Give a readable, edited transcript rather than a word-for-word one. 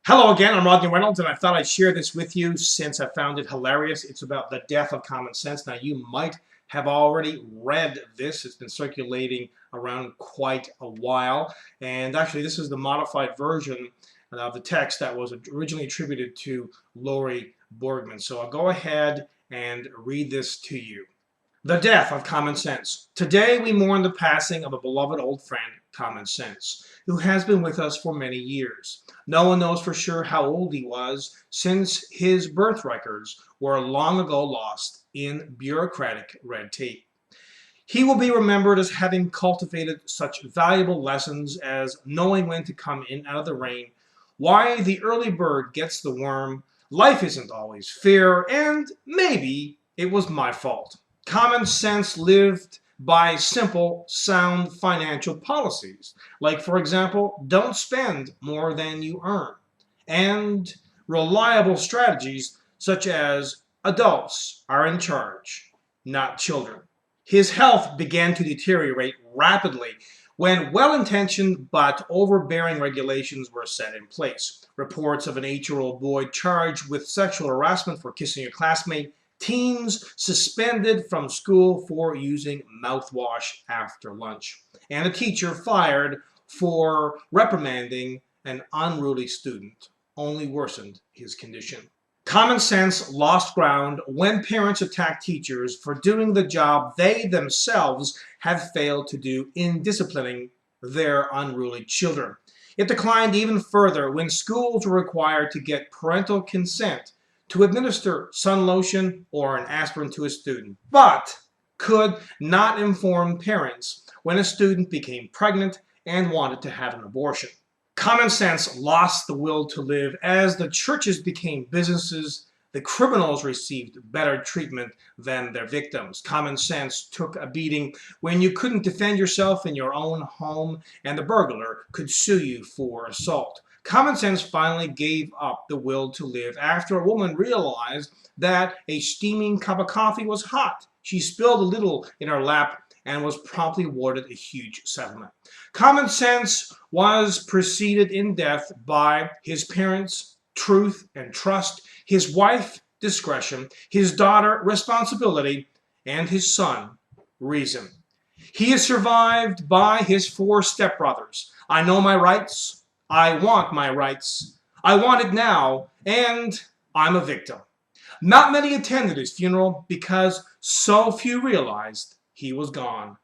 Hello again, I'm Rodney Reynolds, and I thought I'd share this with you since I found it hilarious. It's about the death of common sense. Now, you might have already read this. It's been circulating around quite a while. And actually, this is the modified version of the text that was originally attributed to Lori Borgman. So I'll go ahead and read this to you. The death of common sense. Today we mourn the passing of a beloved old friend, Common Sense, who has been with us for many years. No one knows for sure how old he was, since his birth records were long ago lost in bureaucratic red tape. He will be remembered as having cultivated such valuable lessons as knowing when to come in out of the rain, why the early bird gets the worm, life isn't always fair, and maybe it was my fault. Common Sense lived by simple, sound financial policies, like, for example, don't spend more than you earn, and reliable strategies such as adults are in charge, not children. His health began to deteriorate rapidly when well-intentioned but overbearing regulations were set in place. Reports of an 8-year-old boy charged with sexual harassment for kissing a classmate, teens suspended from school for using mouthwash after lunch, and a teacher fired for reprimanding an unruly student only worsened his condition. Common sense lost ground when parents attacked teachers for doing the job they themselves have failed to do in disciplining their unruly children. It declined even further when schools were required to get parental consent to administer sun lotion or an aspirin to a student, but could not inform parents when a student became pregnant and wanted to have an abortion. Common sense lost the will to live as the churches became businesses. The criminals received better treatment than their victims. Common sense took a beating when you couldn't defend yourself in your own home and the burglar could sue you for assault. Common sense finally gave up the will to live after a woman realized that a steaming cup of coffee was hot. She spilled a little in her lap and was promptly awarded a huge settlement. Common sense was preceded in death by his parents' truth and trust, his wife, discretion, his daughter, responsibility, and his son, reason. He is survived by his 4 stepbrothers. I know my rights. I want my rights. I want it now, and I'm a victim. Not many attended his funeral because so few realized he was gone.